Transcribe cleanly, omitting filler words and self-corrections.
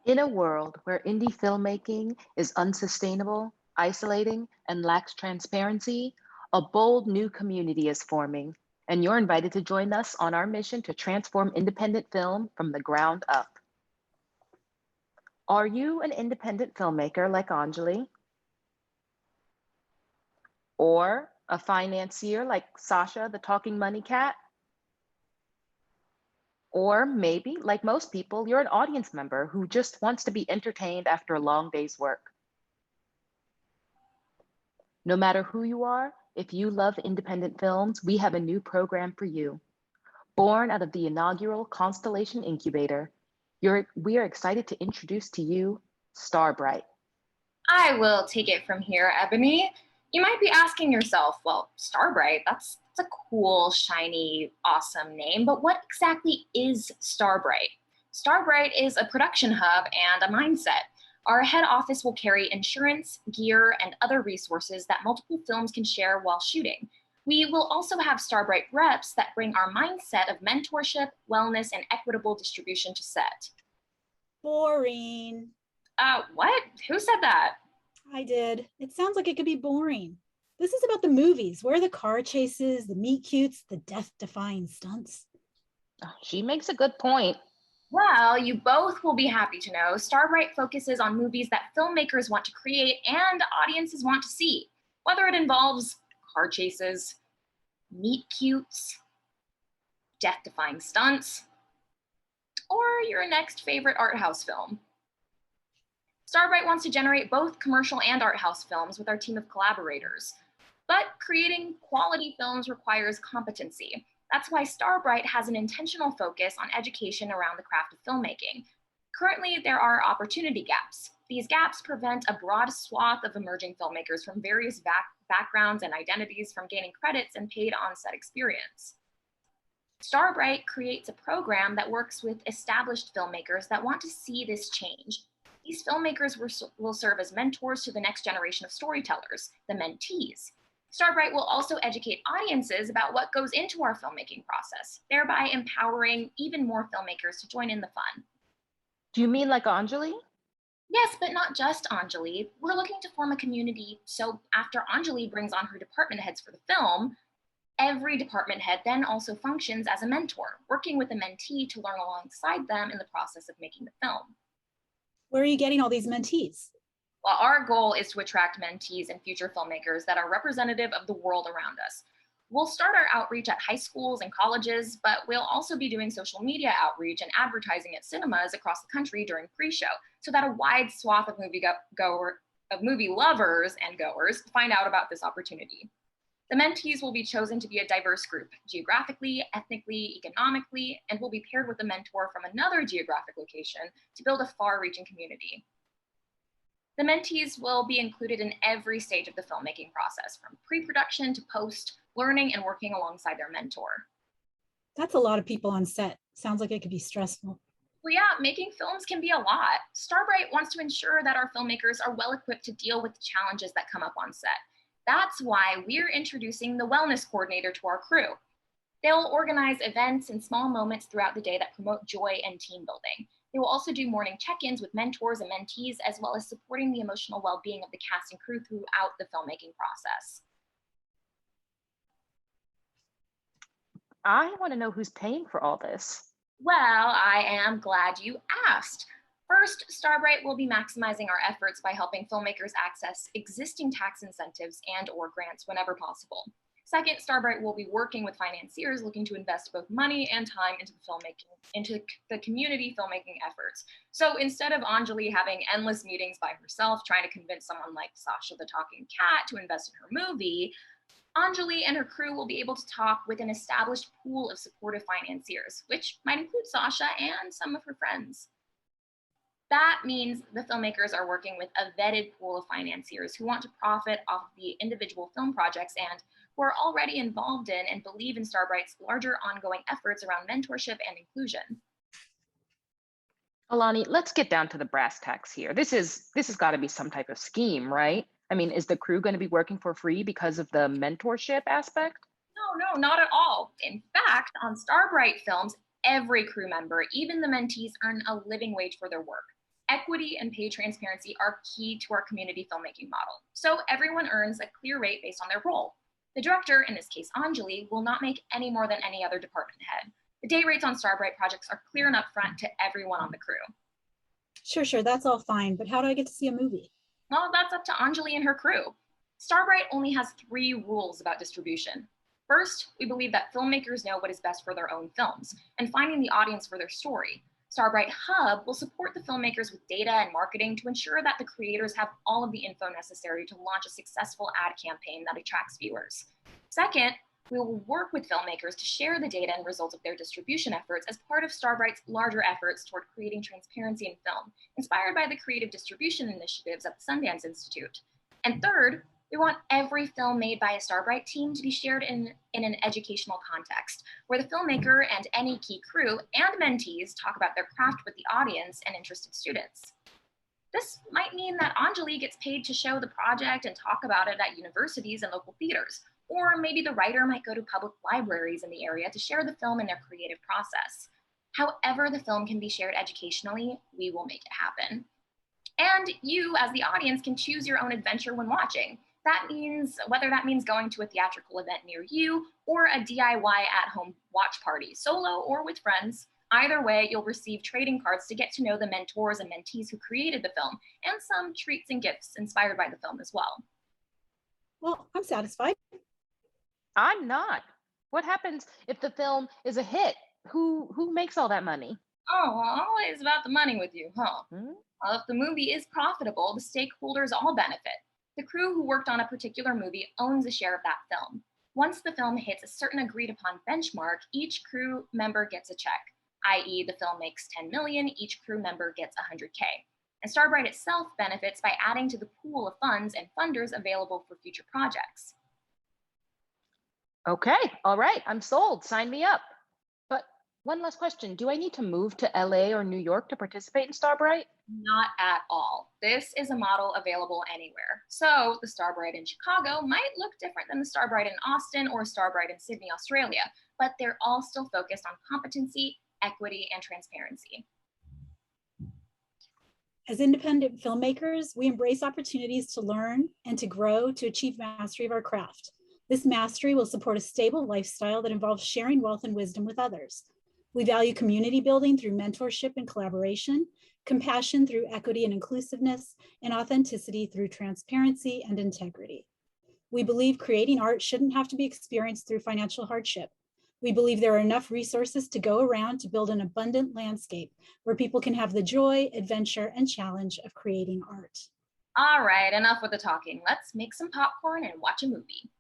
In a world where indie filmmaking is unsustainable, isolating, and lacks transparency, a bold new community is forming, and you're invited to join us on our mission to transform independent film from the ground up. Are you an independent filmmaker like Anjali, or a financier like Sasha, the talking money cat? Or maybe, like most people, you're an audience member who just wants to be entertained after a long day's work. No matter who you are, if you love independent films, we have a new program for you. Born out of the inaugural Constellation Incubator, we are excited to introduce to you Starbright. I will take it from here, Ebony. You might be asking yourself, well, Starbright, that's a cool, shiny, awesome name, but what exactly is Starbright? Starbright is a production hub and a mindset. Our head office will carry insurance, gear, and other resources that multiple films can share while shooting. We will also have Starbright reps that bring our mindset of mentorship, wellness, and equitable distribution to set. Boring. What? Who said that? I did. It sounds like it could be boring. This is about the movies. Where are the car chases, the meet cutes, the death-defying stunts? She makes a good point. Well, you both will be happy to know Starbright focuses on movies that filmmakers want to create and audiences want to see, whether it involves car chases, meet cutes, death-defying stunts, or your next favorite art house film. Starbright wants to generate both commercial and art house films with our team of collaborators. But creating quality films requires competency. That's why Starbright has an intentional focus on education around the craft of filmmaking. Currently, there are opportunity gaps. These gaps prevent a broad swath of emerging filmmakers from various backgrounds and identities from gaining credits and paid on-set experience. Starbright creates a program that works with established filmmakers that want to see this change. These filmmakers will serve as mentors to the next generation of storytellers, the mentees. Starbright will also educate audiences about what goes into our filmmaking process, thereby empowering even more filmmakers to join in the fun. Do you mean like Anjali? Yes, but not just Anjali. We're looking to form a community, so after Anjali brings on her department heads for the film, every department head then also functions as a mentor, working with a mentee to learn alongside them in the process of making the film. Where are you getting all these mentees? Well, our goal is to attract mentees and future filmmakers that are representative of the world around us. We'll start our outreach at high schools and colleges, but we'll also be doing social media outreach and advertising at cinemas across the country during pre-show, so that a wide swath of movie lovers and goers find out about this opportunity. The mentees will be chosen to be a diverse group, geographically, ethnically, economically, and will be paired with a mentor from another geographic location to build a far-reaching community. The mentees will be included in every stage of the filmmaking process, from pre-production to post, learning and working alongside their mentor. That's a lot of people on set. Sounds like it could be stressful. Well, yeah, making films can be a lot. Starbright wants to ensure that our filmmakers are well equipped to deal with the challenges that come up on set. That's why we're introducing the wellness coordinator to our crew. They'll organize events and small moments throughout the day that promote joy and team building. They will also do morning check-ins with mentors and mentees, as well as supporting the emotional well-being of the cast and crew throughout the filmmaking process. I want to know who's paying for all this. Well, I am glad you asked. First, Starbright will be maximizing our efforts by helping filmmakers access existing tax incentives and/or grants whenever possible. Second, Starbright will be working with financiers looking to invest both money and time into the community filmmaking efforts. So instead of Anjali having endless meetings by herself trying to convince someone like Sasha the talking cat to invest in her movie, Anjali and her crew will be able to talk with an established pool of supportive financiers, which might include Sasha and some of her friends. That means the filmmakers are working with a vetted pool of financiers who want to profit off the individual film projects and who are already involved in and believe in Starbright's larger ongoing efforts around mentorship and inclusion. Alani, let's get down to the brass tacks here. This has got to be some type of scheme, right? I mean, is the crew going to be working for free because of the mentorship aspect? No, not at all. In fact, on Starbright films, every crew member, even the mentees, earn a living wage for their work. Equity and pay transparency are key to our community filmmaking model, so everyone earns a clear rate based on their role. The director, in this case Anjali, will not make any more than any other department head. The day rates on Starbright projects are clear and upfront to everyone on the crew. Sure, that's all fine, but how do I get to see a movie? Well, that's up to Anjali and her crew. Starbright only has 3 rules about distribution. First, we believe that filmmakers know what is best for their own films and finding the audience for their story. Starbright Hub will support the filmmakers with data and marketing to ensure that the creators have all of the info necessary to launch a successful ad campaign that attracts viewers. Second, we will work with filmmakers to share the data and results of their distribution efforts as part of Starbright's larger efforts toward creating transparency in film, inspired by the creative distribution initiatives at the Sundance Institute. And third, we want every film made by a Starbright team to be shared in an educational context, where the filmmaker and any key crew and mentees talk about their craft with the audience and interested students. This might mean that Anjali gets paid to show the project and talk about it at universities and local theaters, or maybe the writer might go to public libraries in the area to share the film in their creative process. However the film can be shared educationally, we will make it happen. And you, as the audience, can choose your own adventure when watching. Whether that means going to a theatrical event near you or a DIY at-home watch party, solo or with friends. Either way, you'll receive trading cards to get to know the mentors and mentees who created the film, and some treats and gifts inspired by the film as well. Well, I'm satisfied. I'm not. What happens if the film is a hit? Who makes all that money? Oh, always about the money with you, huh? Well, if the movie is profitable, the stakeholders all benefit. The crew who worked on a particular movie owns a share of that film. Once the film hits a certain agreed upon benchmark, each crew member gets a check, i.e. the film makes 10 million, each crew member gets 100K. And Starbright itself benefits by adding to the pool of funds and funders available for future projects. Okay, all right, I'm sold. Sign me up. But one last question. Do I need to move to LA or New York to participate in Starbright? Not at all. This is a model available anywhere. So the Starbright in Chicago might look different than the Starbright in Austin or Starbright in Sydney, Australia, but they're all still focused on competency, equity, and transparency. As independent filmmakers, we embrace opportunities to learn and to grow to achieve mastery of our craft. This mastery will support a stable lifestyle that involves sharing wealth and wisdom with others. We value community building through mentorship and collaboration, compassion through equity and inclusiveness, and authenticity through transparency and integrity. We believe creating art shouldn't have to be experienced through financial hardship. We believe there are enough resources to go around to build an abundant landscape where people can have the joy, adventure, and challenge of creating art. All right, enough with the talking. Let's make some popcorn and watch a movie.